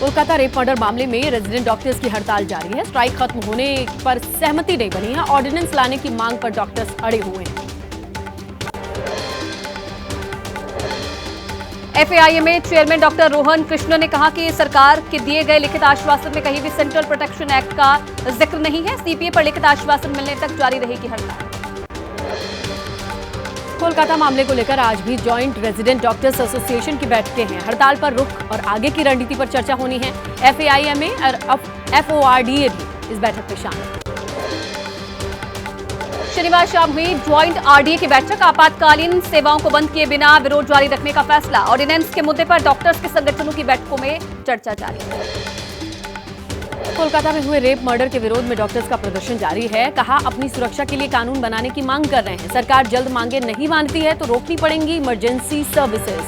Kolkata rape murder मामले में resident doctors की हड़ताल जारी है। स्ट्राइक खत्म होने पर सहमति नहीं बनी है। ऑर्डिनेंस लाने की मांग पर डॉक्टर्स अड़े हुए हैं। एफएआईएमए चेयरमैन डॉक्टर रोहन कृष्ण ने कहा कि सरकार के दिए गए लिखित आश्वासन में कहीं भी सेंट्रल प्रोटेक्शन एक्ट का जिक्र नहीं है। सीपीए पर लिखित आश्वासन मिलने तक जारी रहेगी हड़ताल। कोलकाता मामले को लेकर आज भी जॉइंट रेजिडेंट डॉक्टर्स एसोसिएशन की बैठकें हैं। हड़ताल पर रुख और आगे की रणनीति पर चर्चा होनी है। एफएआईएमए और एफओआरडीए भी इस बैठक में शामिल। शनिवार शाम हुई ज्वाइंट आरडीए की बैठक। आपातकालीन सेवाओं को बंद किए बिना विरोध जारी रखने का फैसला। ऑर्डिनेंस के मुद्दे पर डॉक्टर्स के संगठनों की बैठकों में चर्चा जारी। कोलकाता में हुए रेप मर्डर के विरोध में डॉक्टर्स का प्रदर्शन जारी है। कहा, अपनी सुरक्षा के लिए कानून बनाने की मांग कर रहे हैं। सरकार जल्द मांगे नहीं मानती है तो रोकनी पड़ेंगी इमरजेंसी सर्विसेज।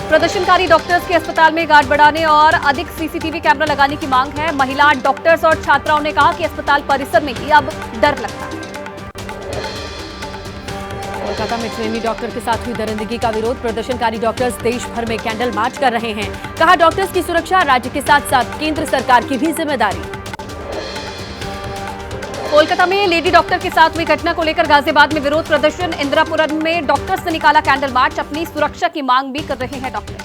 प्रदर्शनकारी डॉक्टर्स के अस्पताल में गार्ड बढ़ाने और अधिक सीसीटीवी कैमरा लगाने की मांग है। महिला डॉक्टर्स और छात्राओं ने कहा कि अस्पताल परिसर में ही अब डर लगता है। कोलकाता में ट्रेनी डॉक्टर के साथ हुई दरिंदगी का विरोध। प्रदर्शनकारी डॉक्टर्स देश भर में कैंडल मार्च कर रहे हैं। कहा, डॉक्टर्स की सुरक्षा राज्य के साथ साथ केंद्र सरकार की भी जिम्मेदारी। कोलकाता में लेडी डॉक्टर के साथ हुई घटना को लेकर गाजियाबाद में विरोध प्रदर्शन। इंदिरापुरम में डॉक्टर्स ने निकाला कैंडल मार्च। अपनी सुरक्षा की मांग भी कर रहे हैं डॉक्टर।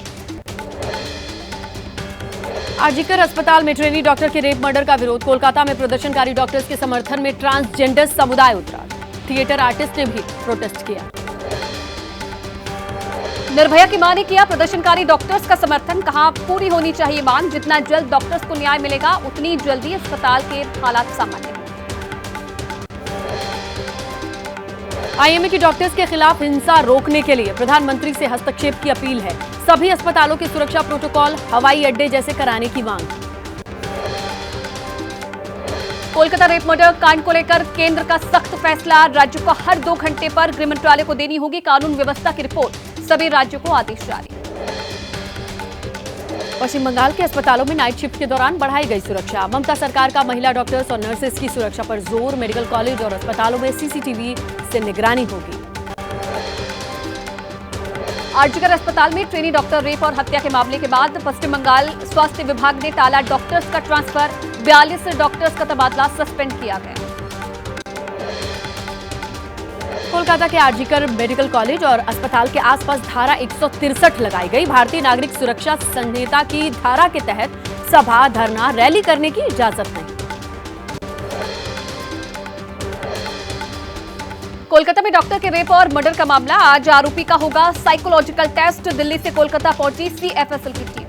आरजीकर अस्पताल में ट्रेनी डॉक्टर के रेप मर्डर का विरोध। कोलकाता में प्रदर्शनकारी डॉक्टर्स के समर्थन में ट्रांसजेंडर समुदाय उतरा। थिएटर आर्टिस्ट ने भी प्रोटेस्ट किया। निर्भया की मां ने किया प्रदर्शनकारी डॉक्टर्स का समर्थन। कहा, पूरी होनी चाहिए मांग। जितना जल्द डॉक्टर्स को न्याय मिलेगा उतनी जल्दी अस्पताल के हालात सामान्य होंगे। आईएमए की डॉक्टर्स के खिलाफ हिंसा रोकने के लिए प्रधानमंत्री से हस्तक्षेप की अपील है। सभी अस्पतालों के सुरक्षा प्रोटोकॉल हवाई अड्डे जैसे कराने की मांग। कोलकाता रेप मर्डर कांड को लेकर केंद्र का सख्त फैसला। राज्य को हर 2 घंटे पर गृह मंत्रालय को देनी होगी कानून व्यवस्था की रिपोर्ट। सभी राज्यों को आदेश जारी। पश्चिम बंगाल के अस्पतालों में नाइट शिफ्ट के दौरान बढ़ाई गई सुरक्षा। ममता सरकार का महिला डॉक्टर्स और नर्सेस की सुरक्षा पर जोर। मेडिकल कॉलेज और अस्पतालों में सीसीटीवी से निगरानी होगी। आरजीकर अस्पताल में ट्रेनी डॉक्टर रेप और हत्या के मामले के बाद पश्चिम बंगाल स्वास्थ्य विभाग ने टाला डॉक्टर्स का ट्रांसफर। 42 डॉक्टर्स का तबादला सस्पेंड किया गया। कोलकाता के आरजीकर मेडिकल कॉलेज और अस्पताल के आसपास धारा 163 लगाई गई। भारतीय नागरिक सुरक्षा संहिता की धारा के तहत सभा, धरना, रैली करने की इजाजत नहीं। कोलकाता में डॉक्टर के रेप और मर्डर का मामला। आज आरोपी का होगा साइकोलॉजिकल टेस्ट। दिल्ली से कोलकाता पहुंची सीएफएसएल की टीम।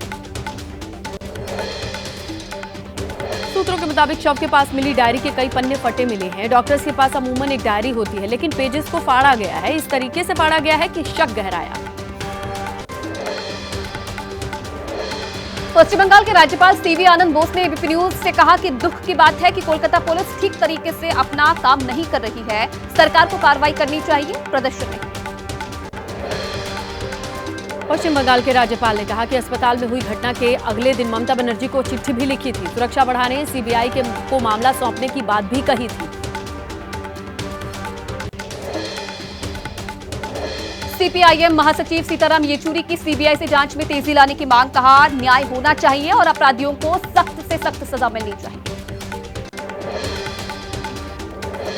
सूत्रों के मुताबिक शव के पास मिली डायरी के कई पन्ने फटे मिले हैं। डॉक्टर्स के पास अमूमन एक डायरी होती है, लेकिन पेजेस को फाड़ा गया है। इस तरीके से फाड़ा गया है कि शक गहराया। पश्चिम बंगाल के राज्यपाल सीवी आनंद बोस ने एबीपी न्यूज से कहा कि दुख की बात है कि कोलकाता पुलिस ठीक तरीके से अपना काम नहीं कर रही है। सरकार को कार्रवाई करनी चाहिए, प्रदर्शन नहीं। पश्चिम बंगाल के राज्यपाल ने कहा कि अस्पताल में हुई घटना के अगले दिन ममता बनर्जी को चिट्ठी भी लिखी थी। सुरक्षा बढ़ाने, सीबीआई को मामला सौंपने की बात भी कही थी। सीपीआईएम महासचिव सीताराम येचुरी की सीबीआई से जांच में तेजी लाने की मांग। कहा, न्याय होना चाहिए और अपराधियों को सख्त से सख्त सजा मिलनी चाहिए।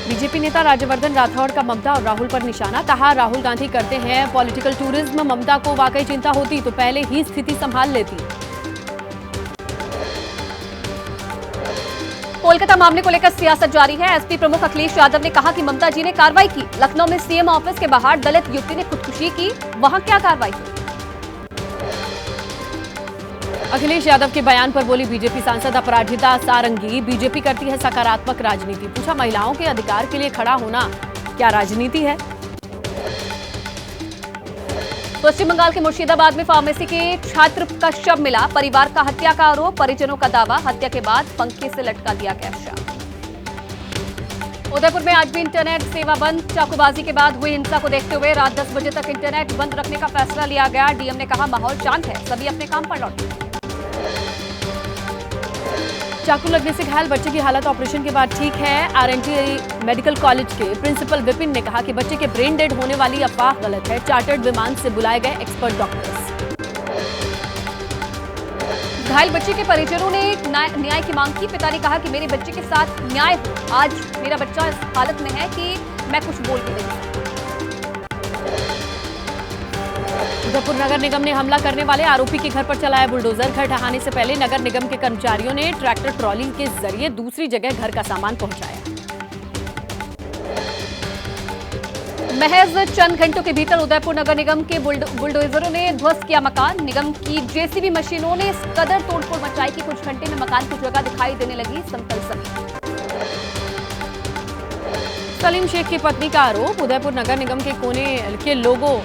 बीजेपी नेता राज्यवर्धन राठौड़ का ममता और राहुल पर निशाना। कहा, राहुल गांधी करते हैं पॉलिटिकल टूरिज्म। ममता को वाकई चिंता होती तो पहले ही स्थिति संभाल लेती। कोलकाता मामले को लेकर सियासत जारी है। एसपी प्रमुख अखिलेश यादव ने कहा कि ममता जी ने कार्रवाई की। लखनऊ में सीएम ऑफिस के बाहर दलित युवती ने खुदकुशी की, वहां क्या कार्रवाई हुई? अखिलेश यादव के बयान पर बोली बीजेपी सांसद अपराजिता सारंगी। बीजेपी करती है सकारात्मक राजनीति। पूछा, महिलाओं के अधिकार के लिए खड़ा होना क्या राजनीति है? पश्चिम बंगाल के मुर्शिदाबाद में फार्मेसी के छात्र का शव मिला। परिवार का हत्या का आरोप, परिजनों का दावा। हत्या के बाद पंखे से लटका दिया गया शव। उदयपुर में आज भी इंटरनेट सेवा बंद। चाकूबाजी के बाद हुई हिंसा को देखते हुए रात 10 बजे तक इंटरनेट बंद रखने का फैसला लिया गया। डीएम ने कहा, माहौल शांत है, सभी अपने काम पर लौटे। चाकू लगने से घायल बच्चे की हालत ऑपरेशन के बाद ठीक है। आरएनटी मेडिकल कॉलेज के प्रिंसिपल विपिन ने कहा कि बच्चे के ब्रेन डेड होने वाली अफवाह गलत है। चार्टर्ड विमान से बुलाए गए एक्सपर्ट डॉक्टर्स। घायल बच्चे के परिजनों ने न्याय की मांग की। पिता ने कहा कि मेरे बच्चे के साथ न्याय हो। आज मेरा बच्चा इस हालत में है कि मैं कुछ बोल भी नहीं सकती। उदयपुर नगर निगम ने हमला करने वाले आरोपी के घर पर चलाया बुलडोजर। घर ढहाने से पहले नगर निगम के कर्मचारियों ने ट्रैक्टर ट्रॉली के जरिए दूसरी जगह घर का सामान पहुंचाया। महज चंद घंटों के भीतर उदयपुर नगर निगम के बुलडोजरों ने ध्वस्त किया मकान। निगम की जेसीबी मशीनों ने इस कदर तोड़फोड़ मचाई कि कुछ घंटे में मकान की जगह दिखाई देने लगी समतल जमीन। सलीम शेख की पत्नी का आरोप, उदयपुर नगर निगम के कोने के लोगों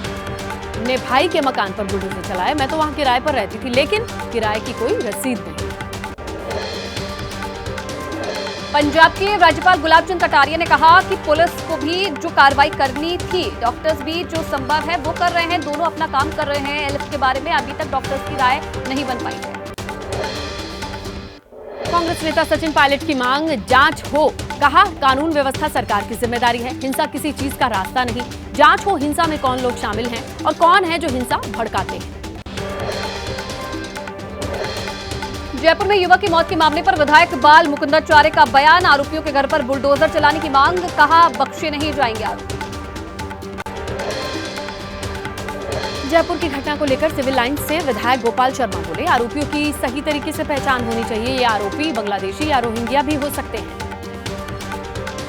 ने भाई के मकान पर बुलडोजर चलाया। मैं तो वहां किराए पर रहती थी, लेकिन किराए की कोई रसीद नहीं। पंजाब के राज्यपाल गुलाब चंद कटारिया ने कहा कि पुलिस को भी जो कार्रवाई करनी थी, डॉक्टर्स भी जो संभव है वो कर रहे हैं। दोनों अपना काम कर रहे हैं। एलिफ के बारे में अभी तक डॉक्टर्स की राय नहीं बन पाई है। कांग्रेस नेता सचिन पायलट की मांग, जांच हो। कहा, कानून व्यवस्था सरकार की जिम्मेदारी है, हिंसा किसी चीज का रास्ता नहीं। जांच हो हिंसा में कौन लोग शामिल हैं और कौन है जो हिंसा भड़काते हैं। जयपुर में युवक की मौत के मामले पर विधायक बाल मुकुंदाचार्य का बयान। आरोपियों के घर पर बुलडोजर चलाने की मांग। कहा, बख्शे नहीं जाएंगे आरोपी। जयपुर की घटना को लेकर सिविल लाइंस से विधायक गोपाल शर्मा बोले, आरोपियों की सही तरीके से पहचान होनी चाहिए। ये आरोपी बांग्लादेशी या रोहिंग्या भी हो सकते हैं।